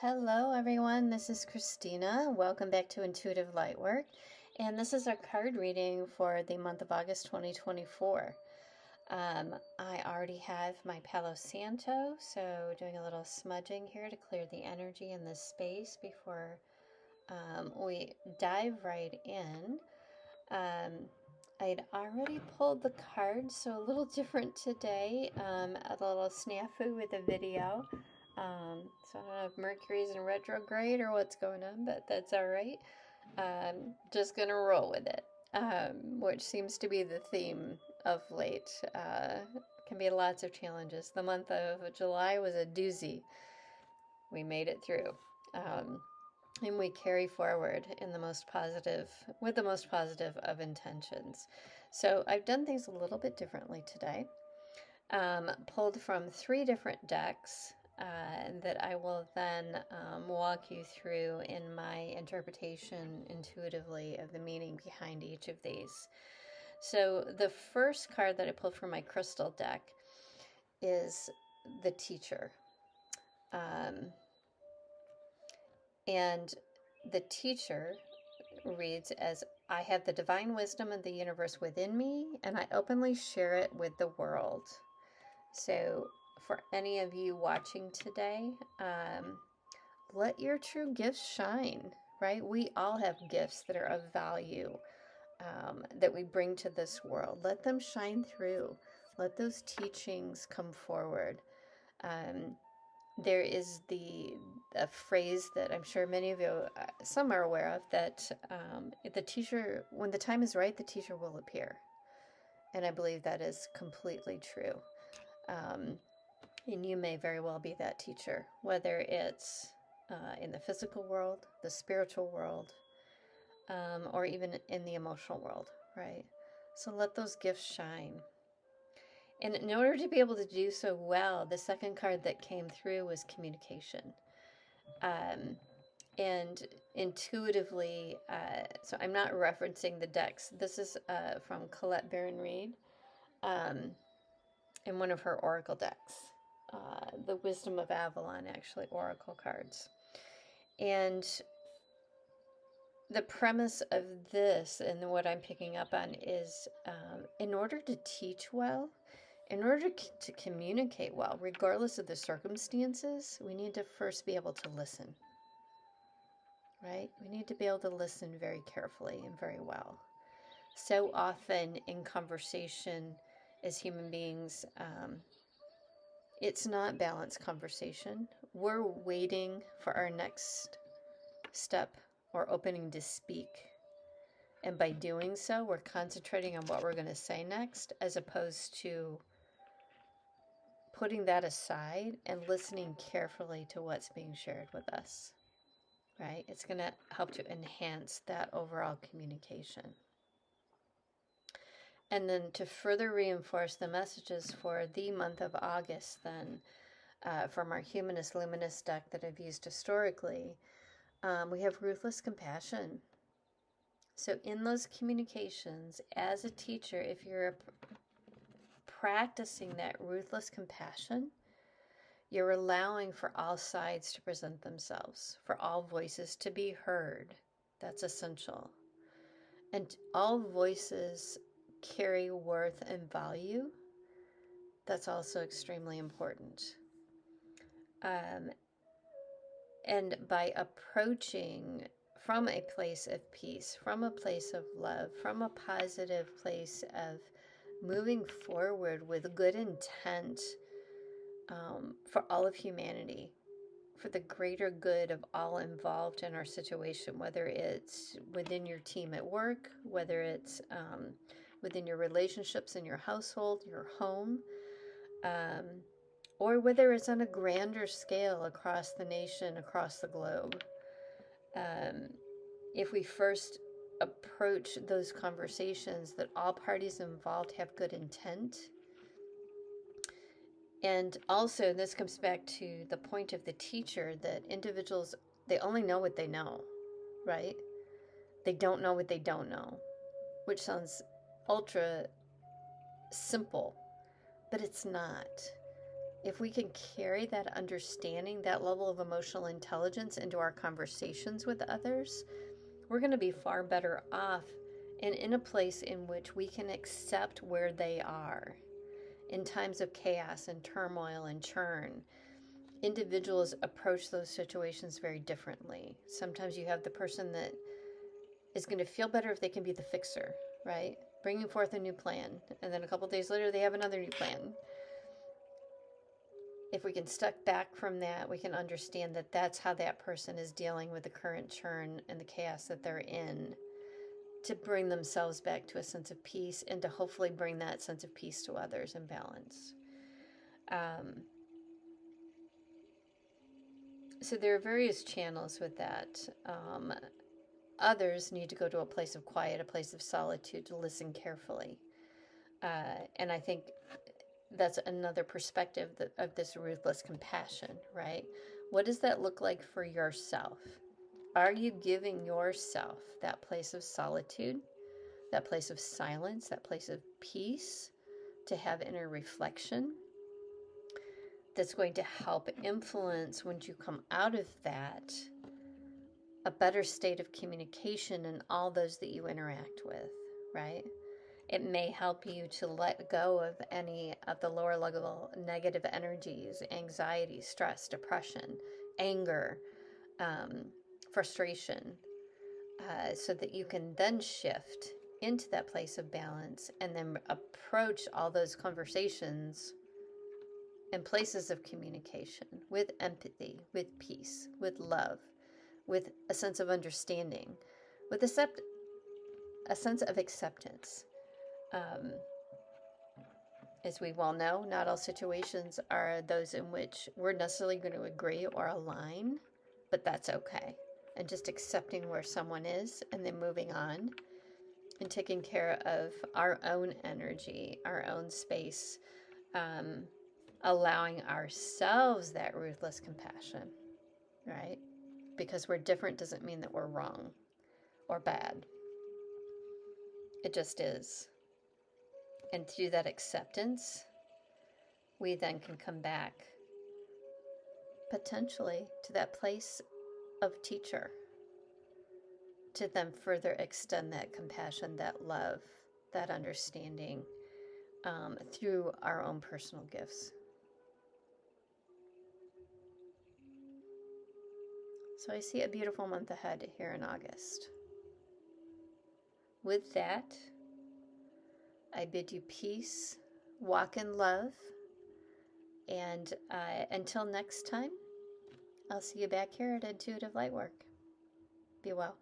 Hello, everyone. This is Christina. Welcome back to Intuitive Lightwork. And this is our card reading for the month of August 2024. I already have my Palo Santo, so doing a little smudging here to clear the energy in this space before we dive right in. I'd already pulled the cards, so a little different today. A little snafu with the video. So I don't know if Mercury's in retrograde or what's going on, but that's all right. Just gonna roll with it, which seems to be the theme of late. Can be lots of challenges. The month of July was a doozy. We made it through. And we carry forward in the most positive, with the most positive of intentions. So I've done things a little bit differently today. Pulled from 3 different decks that I will then walk you through in my interpretation intuitively of the meaning behind each of these. So the first card that I pulled from my crystal deck is the Teacher. And the Teacher reads as, I have the divine wisdom of the universe within me, and I openly share it with the world. So for any of you watching today, let your true gifts shine, right? We all have gifts that are of value that we bring to this world. Let them shine through. Let those teachings come forward. There is a phrase that I'm sure many of you, some are aware of, that the teacher, when the time is right, the teacher will appear. And I believe that is completely true. And you may very well be that teacher, whether it's in the physical world, the spiritual world, or even in the emotional world, right? So let those gifts shine. And in order to be able to do so well, the second card that came through was communication. And intuitively, so I'm not referencing the decks. This is from Colette Baron Reed in one of her oracle decks. The Wisdom of Avalon, actually, oracle cards. And the premise of this, and what I'm picking up on, is in order to teach well, in order to communicate well, regardless of the circumstances, we need to first be able to listen, right? We need to be able to listen very carefully and very well. So often in conversation as human beings, it's not balanced conversation. We're waiting for our next step or opening to speak. And by doing so, we're concentrating on what we're going to say next, as opposed to putting that aside and listening carefully to what's being shared with us, right? It's going to help to enhance that overall communication. And then to further reinforce the messages for the month of August, then from our Humanist Luminous deck that I've used historically, we have ruthless compassion. So in those communications, as a teacher, if you're practicing that ruthless compassion, you're allowing for all sides to present themselves, for all voices to be heard. That's essential. And all voices carry worth and value. That's also extremely important. And by approaching from a place of peace, from a place of love, from a positive place of moving forward with good intent for all of humanity, for the greater good of all involved in our situation, whether it's within your team at work, whether it's within your relationships in your household, your home, or whether it's on a grander scale across the nation, across the globe. If we first approach those conversations that all parties involved have good intent, and also this comes back to the point of the teacher, that individuals, they only know what they know, right? They don't know what they don't know, which sounds ultra simple, but it's not. if we can carry that understanding, that level of emotional intelligence into our conversations with others, we're going to be far better off and in a place in which we can accept where they are. In times of chaos and turmoil and churn, individuals approach those situations very differently. Sometimes you have the person that is going to feel better if they can be the fixer, right? Bringing forth a new plan. And then a couple days later, they have another new plan. If we can step back from that, we can understand that that's how that person is dealing with the current churn and the chaos that they're in, to bring themselves back to a sense of peace and to hopefully bring that sense of peace to others and balance. So there are various channels with that. Others need to go to a place of quiet, a place of solitude, to listen carefully. And I think that's another perspective of this ruthless compassion, right? What does that look like for yourself? Are you giving yourself that place of solitude, that place of silence, that place of peace, to have inner reflection that's going to help influence, when you come out of that, a better state of communication in all those that you interact with, right? It may help you to let go of any of the lower level negative energies, anxiety, stress, depression, anger, frustration, so that you can then shift into that place of balance and then approach all those conversations and places of communication with empathy, with peace, with love, with a sense of understanding, with a sense of acceptance. As we well know, not all situations are those in which we're necessarily going to agree or align, but that's okay. And just accepting where someone is and then moving on and taking care of our own energy, our own space, allowing ourselves that ruthless compassion, right? Because we're different doesn't mean that we're wrong or bad. It just is. And through that acceptance, we then can come back potentially to that place of teacher, to then further extend that compassion, that love, that understanding through our own personal gifts. So I see a beautiful month ahead here in August. With that, I bid you peace, walk in love, and until next time, I'll see you back here at Intuitive Lightwork. Be well.